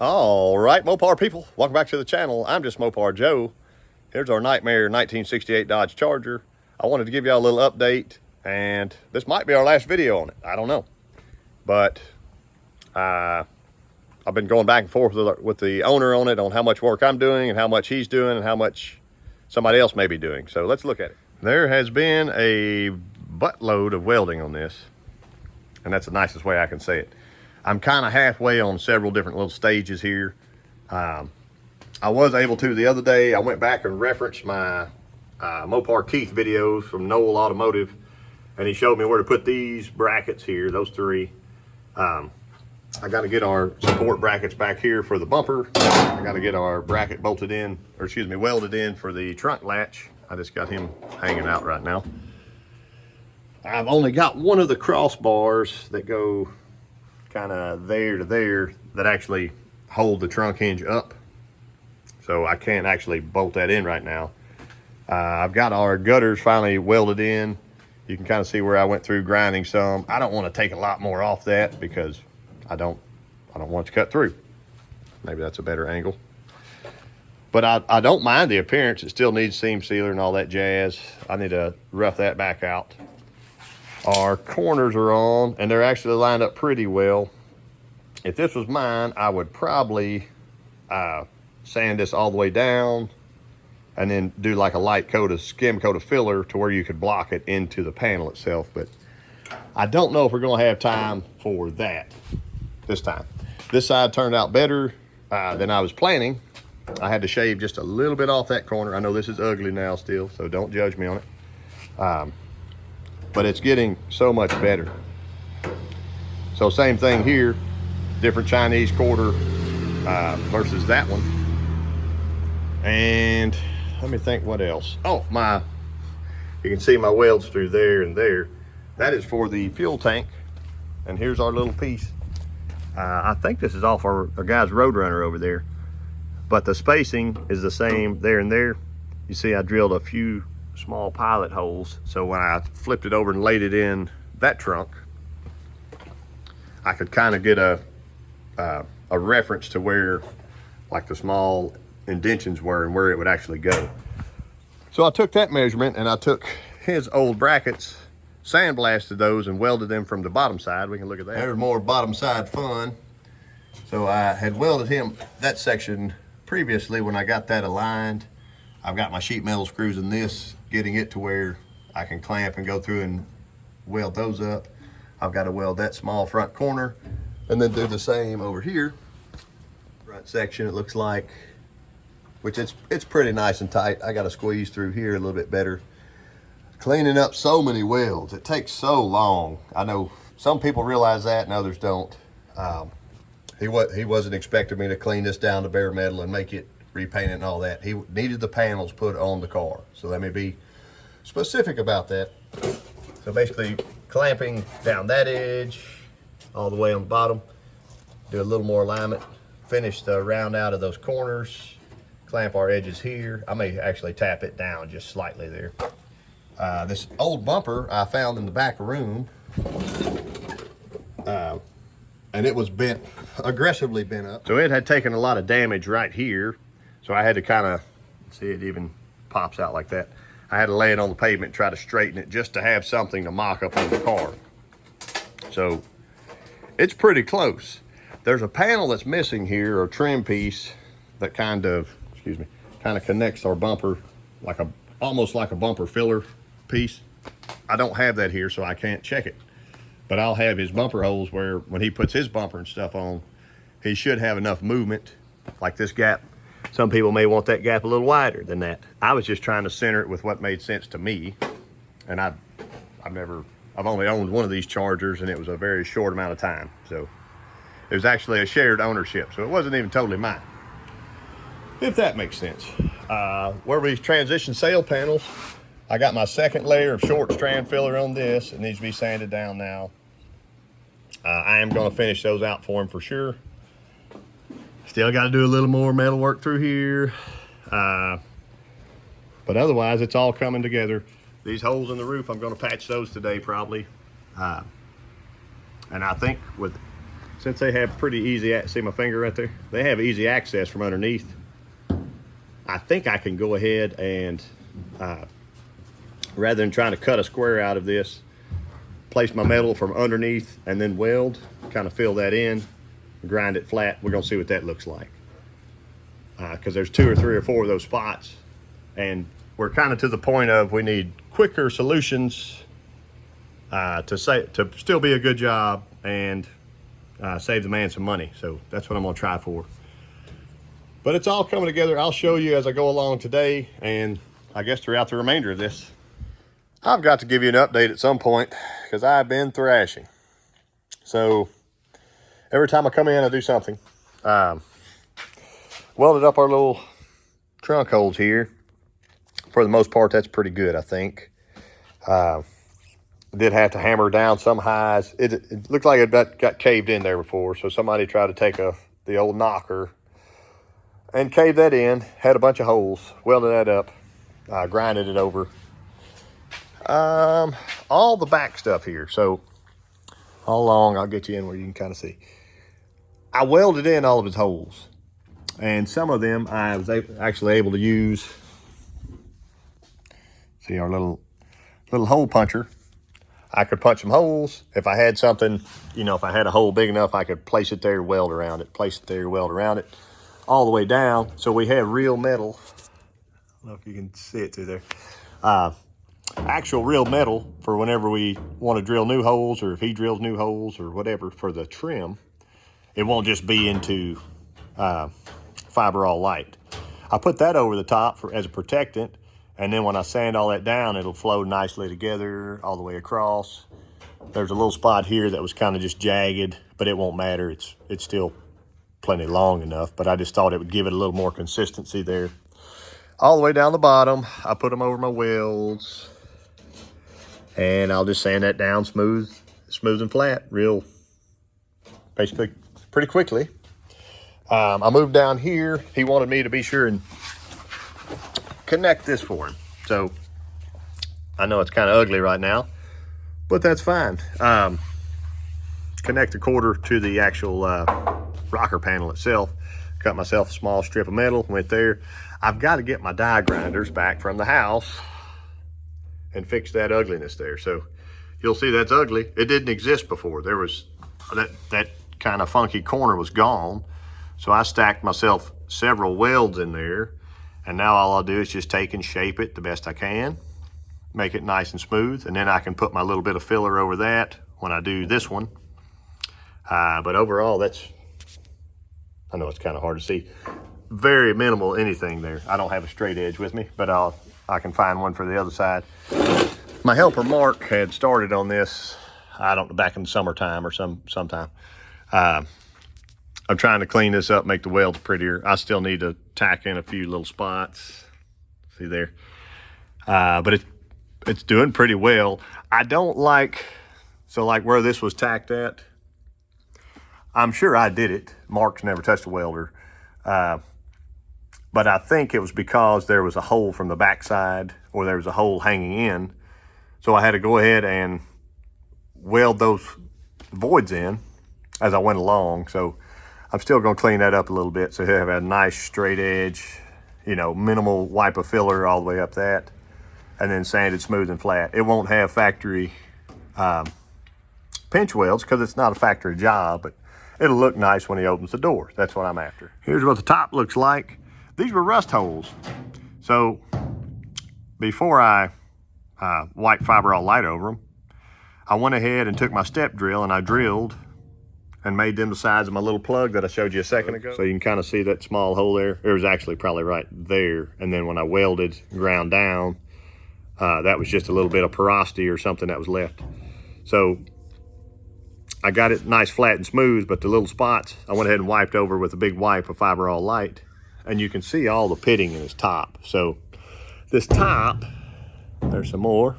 All right, Mopar people, welcome back to the channel. I'm just Mopar Joe. Here's our Nightmare 1968 Dodge Charger. I wanted to give y'all a little update, and this might be our last video on it. I don't know. But I've been going back and forth with the owner on it, on how much work I'm doing and how much he's doing and how much somebody else may be doing. So let's look at it. There has been a buttload of welding on this, and that's the nicest way I can say it. I'm kind of halfway on several different little stages here. I was able to the other day. I went back and referenced my Mopar Keith videos from Knoll Automotive, and he showed me where to put these brackets here, those three. I got to get our support brackets back here for the bumper. I got to get our bracket bolted in, or excuse me, welded in for the trunk latch. I just got him hanging out right now. I've only got one of the crossbars that go kind of there to there that actually hold the trunk hinge up, so I can't actually bolt that in right now. I've got our gutters finally welded in. You can kind of see where I went through grinding some. I don't want to take a lot more off that because I don't want to cut through. Maybe that's a better angle, but I don't mind the appearance. It still needs seam sealer and all that jazz. I need to rough that back out. Our corners are on, and they're actually lined up pretty well. If this was mine, I would probably sand this all the way down and then do like a light coat of skim coat of filler to where you could block it into the panel itself. But I don't know if we're gonna have time for that this time. This side turned out better than I was planning. I had to shave just a little bit off that corner. I know this is ugly now still, so don't judge me on it. But it's getting so much better. So same thing here, different Chinese quarter versus that one. And let me think what else. Oh, you can see my welds through there and there. That is for the fuel tank. And here's our little piece. I think this is off our guy's Roadrunner over there, but the spacing is the same there and there. You see I drilled a few small pilot holes, so when I flipped it over and laid it in that trunk, I could kind of get a reference to where like the small indentions were and where it would actually go. So I took that measurement and I took his old brackets, sandblasted those and welded them from the bottom side. We can look at that. There's more bottom side fun. So I had welded him that section previously when I got that aligned. I've got my sheet metal screws in this, getting it to where I can clamp and go through and weld those up. I've got to weld that small front corner and then do the same over here. Front section, it looks like, which it's pretty nice and tight. I got to squeeze through here a little bit better. Cleaning up so many welds, it takes so long. I know some people realize that and others don't. He wasn't expecting me to clean this down to bare metal and make it, repaint it and all that. He needed the panels put on the car. So let me be specific about that. So basically clamping down that edge all the way on the bottom, do a little more alignment, finish the round out of those corners, clamp our edges here. I may actually tap it down just slightly there. This old bumper I found in the back room, and it was bent, aggressively bent up. So it had taken a lot of damage right here. So I had to kind of, see it even pops out like that. I had to lay it on the pavement, try to straighten it just to have something to mock up on the car. So it's pretty close. There's a panel that's missing here, or trim piece, that kind of connects our bumper, almost like a bumper filler piece. I don't have that here, so I can't check it. But I'll have his bumper holes where when he puts his bumper and stuff on, he should have enough movement, like this gap. Some people may want that gap a little wider than that. I was just trying to center it with what made sense to me. And I've only owned one of these Chargers, and it was a very short amount of time. So it was actually a shared ownership. So it wasn't even totally mine, if that makes sense. Where we transition sail panels, I got my second layer of short strand filler on this. It needs to be sanded down now. I am gonna finish those out for him for sure. Still got to do a little more metal work through here. But otherwise, it's all coming together. These holes in the roof, I'm going to patch those today probably. And I think with since they have pretty easy, see my finger right there? They have easy access from underneath. I think I can go ahead and, rather than trying to cut a square out of this, place my metal from underneath and then weld, kind of fill that in, grind it flat. We're gonna see what that looks like. Because there's 2 or 3 or 4 of those spots, and we're kind of to the point of we need quicker solutions to still be a good job and save the man some money. So that's what I'm gonna try for. But it's all coming together. I'll show you as I go along today, and I guess throughout the remainder of this. I've got to give you an update at some point because I've been thrashing. So every time I come in, I do something. Welded up our little trunk holes here. For the most part, that's pretty good, I think. Did have to hammer down some highs. It looked like it got caved in there before, so somebody tried to take the old knocker and cave that in. Had a bunch of holes, welded that up, grinded it over. All the back stuff here. So all along, I'll get you in where you can kind of see. I welded in all of his holes, and some of them I was actually able to use. See our little hole puncher. I could punch some holes. If I had something, you know, if I had a hole big enough, I could place it there, weld around it, place it there, weld around it, all the way down. So we have real metal. I don't know if you can see it through there. Actual real metal for whenever we want to drill new holes, or if he drills new holes or whatever for the trim. It won't just be into fiber all light. I put that over the top as a protectant, and then when I sand all that down, it'll flow nicely together all the way across. There's a little spot here that was kind of just jagged, but it won't matter. It's still plenty long enough, but I just thought it would give it a little more consistency there. All the way down the bottom, I put them over my welds, and I'll just sand that down smooth and flat, basically pretty quickly. I moved down here. He wanted me to be sure and connect this for him. So I know it's kind of ugly right now, but that's fine. Connect the quarter to the actual rocker panel itself. Cut myself a small strip of metal, went there. I've got to get my die grinders back from the house and fix that ugliness there. So you'll see that's ugly. It didn't exist before. There was that kind of funky corner was gone. So I stacked myself several welds in there, and now all I'll do is just take and shape it the best I can, make it nice and smooth, and then I can put my little bit of filler over that when I do this one. But overall, I know it's kind of hard to see, very minimal anything there. I don't have a straight edge with me, but I can find one for the other side. My helper Mark had started on this, I don't know, back in the summertime or sometime. I'm trying to clean this up, make the welds prettier. I still need to tack in a few little spots. See there? But it's doing pretty well. I don't like, so like where this was tacked at, I'm sure I did it. Mark's never touched a welder. But I think it was because there was a hole from the backside, or there was a hole hanging in. So I had to go ahead and weld those voids in as I went along. So I'm still gonna clean that up a little bit so he'll have a nice straight edge, you know, minimal wipe of filler all the way up that, and then sanded smooth and flat. It won't have factory pinch welds because it's not a factory job, but it'll look nice when he opens the door. That's what I'm after. Here's what the top looks like. These were rust holes. So before I wiped fiber all light over them, I went ahead and took my step drill and I drilled and made them the size of my little plug that I showed you a second ago. So you can kind of see that small hole there. It was actually probably right there. And then when I welded, ground down, that was just a little bit of porosity or something that was left. So I got it nice, flat, and smooth, but the little spots, I went ahead and wiped over with a big wipe of fiber all light. And you can see all the pitting in this top. So this top, there's some more.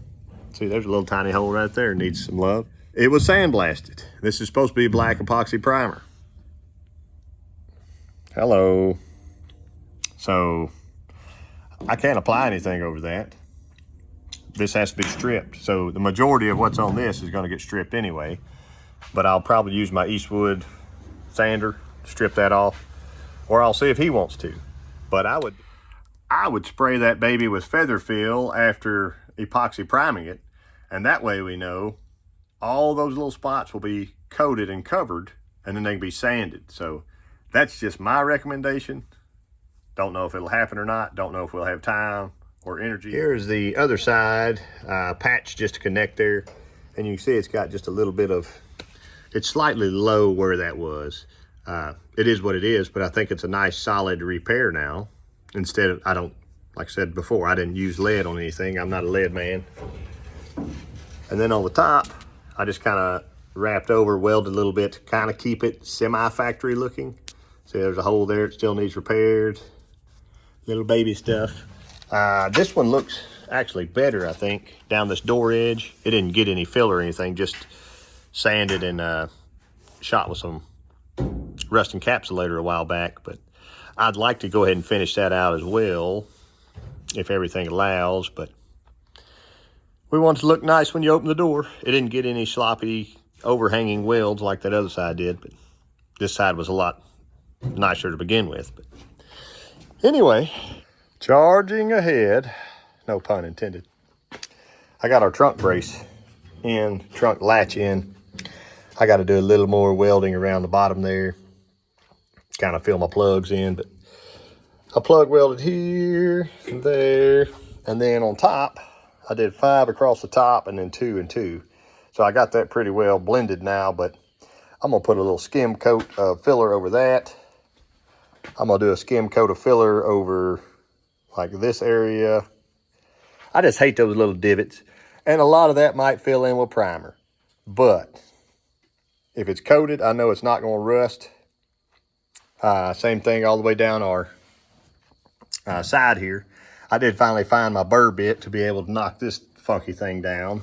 See, there's a little tiny hole right there, needs some love. It was sandblasted. This is supposed to be black epoxy primer. Hello. So I can't apply anything over that. This has to be stripped. So the majority of what's on this is gonna get stripped anyway, but I'll probably use my Eastwood sander, strip that off, or I'll see if he wants to. But I would spray that baby with feather fill after epoxy priming it, and that way we know all those little spots will be coated and covered, and then they can be sanded. So that's just my recommendation. Don't know if it'll happen or not. Don't know if we'll have time or energy. Here's the other side, patch just to connect there. And you can see it's got just a little bit of, it's slightly low where that was. It is what it is, but I think it's a nice solid repair now. Instead of, like I said before, I didn't use lead on anything. I'm not a lead man. And then on the top, I just kind of wrapped over, welded a little bit to kind of keep it semi-factory looking. See, there's a hole there, it still needs repaired. Little baby stuff. This one looks actually better, I think, down this door edge. It didn't get any filler or anything, just sanded and shot with some rust encapsulator a while back. But I'd like to go ahead and finish that out as well, if everything allows. But we want it to look nice when you open the door. It didn't get any sloppy overhanging welds like that other side did, but this side was a lot nicer to begin with. But anyway, charging ahead, no pun intended. I got our trunk brace in, trunk latch in. I got to do a little more welding around the bottom there, kind of fill my plugs in, but I plug welded here and there, and then on top, I did 5 across the top and then 2 and 2. So I got that pretty well blended now, but I'm gonna put a little skim coat of filler over that. I'm gonna do a skim coat of filler over like this area. I just hate those little divots, and a lot of that might fill in with primer. But if it's coated, I know it's not gonna rust. Same thing all the way down our side here. I did finally find my burr bit to be able to knock this funky thing down.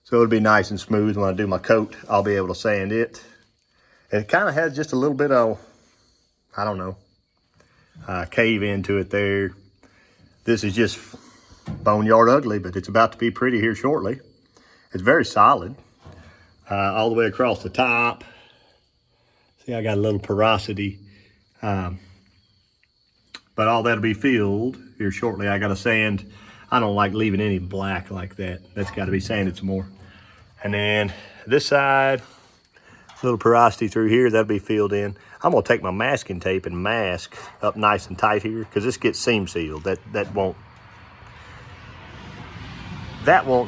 So it'll be nice and smooth. When I do my coat, I'll be able to sand it. And it kind of has just a little bit of, I don't know, cave into it there. This is just boneyard ugly, but it's about to be pretty here shortly. It's very solid. All the way across the top. See, I got a little porosity. But all that'll be filled here shortly. I got to sand. I don't like leaving any black like that. That's got to be sanded some more. And then this side, a little porosity through here, that'll be filled in. I'm gonna take my masking tape and mask up nice and tight here, because this gets seam sealed. That won't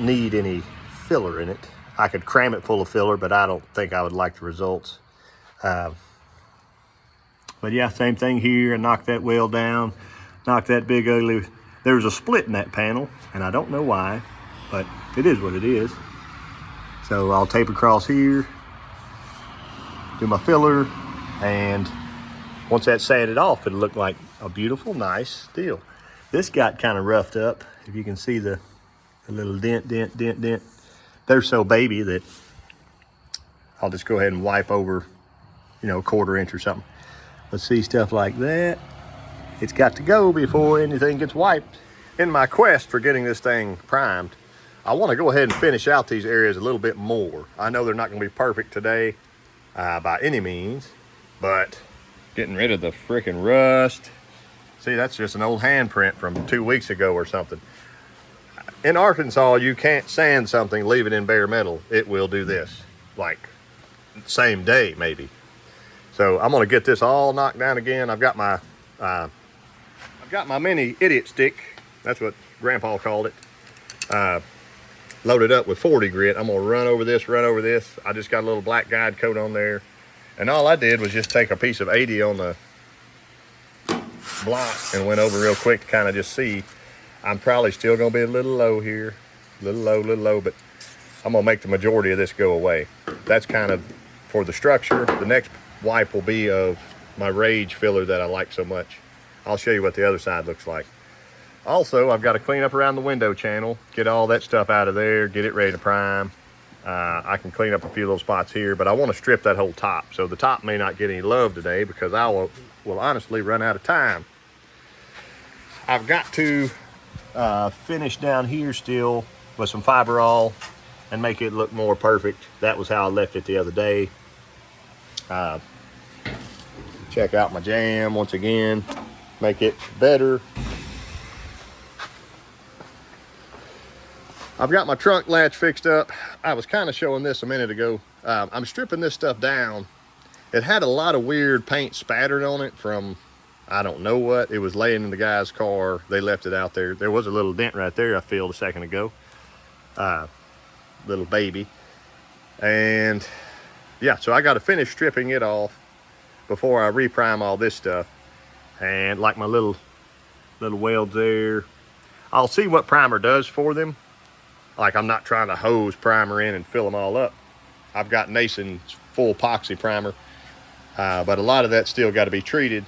need any filler in it. I could cram it full of filler, but I don't think I would like the results. But yeah, same thing here. I knocked that weld down, knocked that big ugly. There's a split in that panel, and I don't know why, but it is what it is. So I'll tape across here, do my filler, and once that's sanded off, it'll look like a beautiful, nice steel. This got kind of roughed up. If you can see the little dent. They're so baby that I'll just go ahead and wipe over, a 1/4 inch or something. Let's see, stuff like that. It's got to go before anything gets wiped. In my quest for getting this thing primed, I want to go ahead and finish out these areas a little bit more. I know they're not going to be perfect today by any means, but getting rid of the freaking rust. See, that's just an old handprint from 2 weeks ago or something. In Arkansas, you can't sand something, leave it in bare metal. It will do this, like same day maybe. So I'm gonna get this all knocked down again. I've got my mini idiot stick. That's what Grandpa called it. Loaded up with 40 grit. I'm gonna run over this. I just got a little black guide coat on there. And all I did was just take a piece of 80 on the block and went over real quick to kind of just see. I'm probably still gonna be a little low here. Little low, but I'm gonna make the majority of this go away. That's kind of for the structure. The next wipe will be of my Rage filler that I like so much. I'll show you what the other side looks like. Also, I've got to clean up around the window channel, get all that stuff out of there, get it ready to prime. I can clean up a few little spots here, but I want to strip that whole top. So the top may not get any love today because I will honestly run out of time. I've got to finish down here still with some fiberall and make it look more perfect. That was how I left it the other day. check out my jam once again, make it better. I've got my trunk latch fixed up. I was kind of showing this a minute ago. I'm stripping this stuff down. It had a lot of weird paint spattered on it from, I don't know what. It was laying in the guy's car. They left it out there. There was a little dent right there I filled a second ago. Little baby. And yeah, so I got to finish stripping it off before I reprime all this stuff. And like my little welds there, I'll see what primer does for them. Like, I'm not trying to hose primer in and fill them all up. I've got Nason's full epoxy primer, but a lot of that's still got to be treated.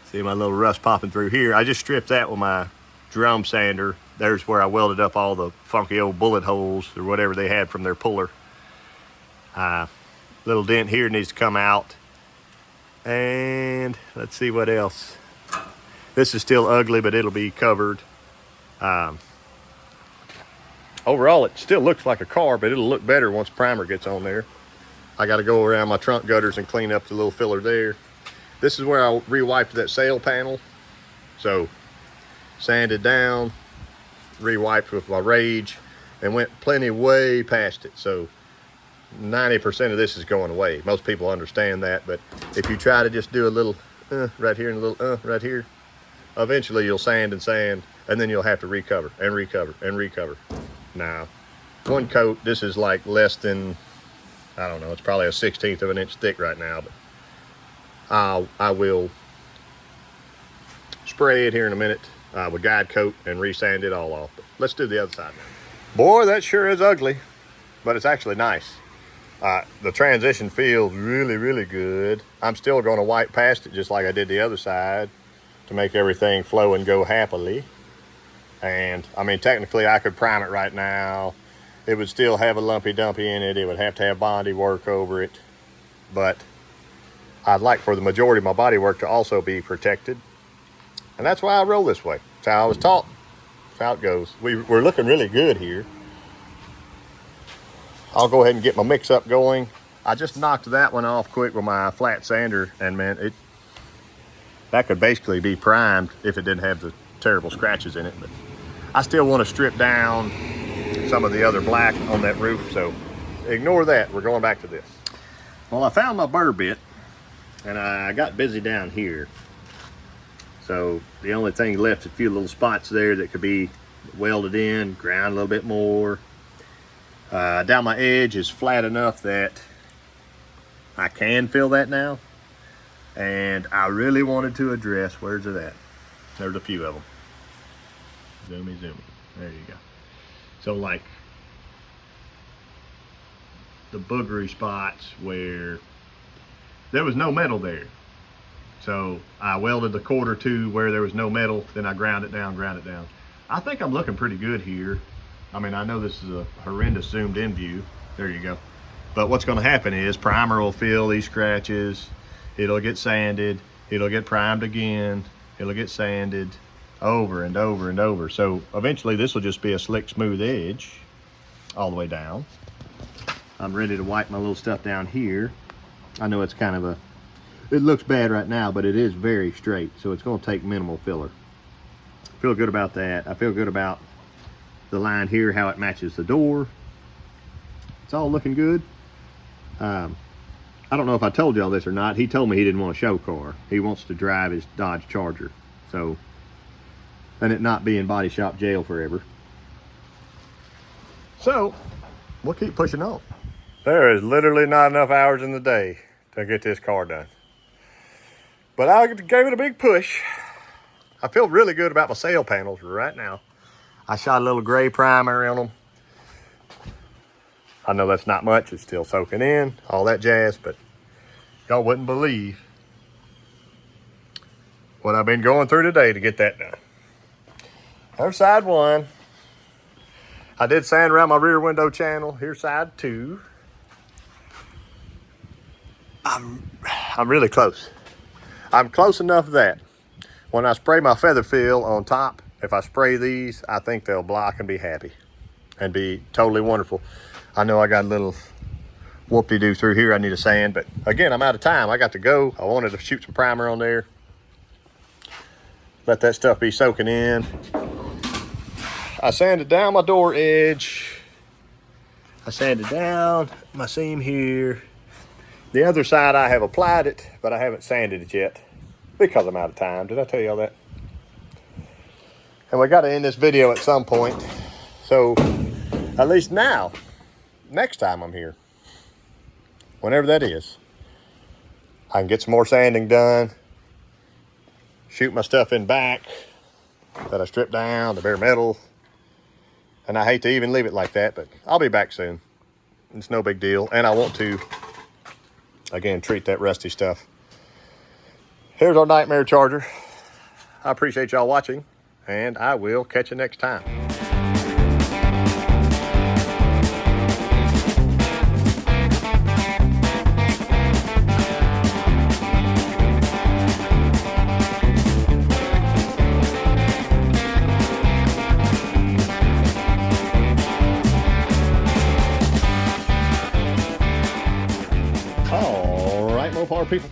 See my little rust popping through here. I just stripped that with my drum sander. There's where I welded up all the funky old bullet holes or whatever they had from their puller. Little dent here needs to come out. And let's see what else. This is still ugly, but it'll be covered. Overall, it still looks like a car, but it'll look better once primer gets on there. I got to go around my trunk gutters and clean up the little filler there. This is where I re-wiped that sail panel. So, sanded down, re-wiped with my Rage, and went plenty way past it. So, 90% of this is going away. Most people understand that, but if you try to just do a little right here and a little right here, eventually you'll sand and sand, and then you'll have to recover and recover and recover. Now, one coat, this is like less than, I don't know, it's probably a 1/16 of an inch thick right now, but I will spray it here in a minute with guide coat and resand it all off. But let's do the other side now. Boy, that sure is ugly, but it's actually nice. The transition feels really, really good. I'm still going to wipe past it just like I did the other side to make everything flow and go happily. And I mean, technically I could prime it right now. It would still have a lumpy dumpy in it. It would have to have Bondi work over it. But I'd like for the majority of my body work to also be protected. And that's why I roll this way. That's how I was taught. That's how it goes. We're looking really good here. I'll go ahead and get my mix up going. I just knocked that one off quick with my flat sander, and man, that could basically be primed if it didn't have the terrible scratches in it. But I still want to strip down some of the other black on that roof, so ignore that. We're going back to this. Well, I found my burr bit, and I got busy down here. So the only thing left is a few little spots there that could be welded in, ground a little bit more. Down my edge is flat enough that I can fill that now. And I really wanted to address, where's it at? There's a few of them. Zoomy. There you go. So like the boogery spots where there was no metal there. So I welded the quarter to where there was no metal, then I ground it down. I think I'm looking pretty good here. I mean, I know this is a horrendous zoomed in view. There you go. But what's gonna happen is primer will fill these scratches. It'll get sanded. It'll get primed again. It'll get sanded over and over and over. So eventually this will just be a slick, smooth edge all the way down. I'm ready to wipe my little stuff down here. I know it's kind of it looks bad right now, but it is very straight. So it's gonna take minimal filler. I feel good about that. I feel good about the line here, how it matches the door. It's all looking good. I don't know if I told y'all this or not. He told me he didn't want a show car. He wants to drive his Dodge Charger. So, and it not be in body shop jail forever. So, we'll keep pushing on. There is literally not enough hours in the day to get this car done. But I gave it a big push. I feel really good about my sail panels right now. I shot a little gray primer on them. I know that's not much, it's still soaking in, all that jazz, but y'all wouldn't believe what I've been going through today to get that done. There's side one. I did sand around my rear window channel. Here's side two. I'm really close. I'm close enough that when I spray my feather fill on top, if I spray these, I think they'll block and be happy and be totally wonderful. I know I got a little whoop-de-doo through here I need to sand. But again, I'm out of time. I got to go. I wanted to shoot some primer on there. Let that stuff be soaking in. I sanded down my door edge. I sanded down my seam here. The other side I have applied it, but I haven't sanded it yet because I'm out of time. Did I tell you all that? And we got to end this video at some point. So at least now, next time I'm here, whenever that is, I can get some more sanding done, shoot my stuff in back that I stripped down, the bare metal. And I hate to even leave it like that, but I'll be back soon. It's no big deal. And I want to, again, treat that rusty stuff. Here's our nightmare charger. I appreciate y'all watching, and I will catch you next time. All right, Mopar people.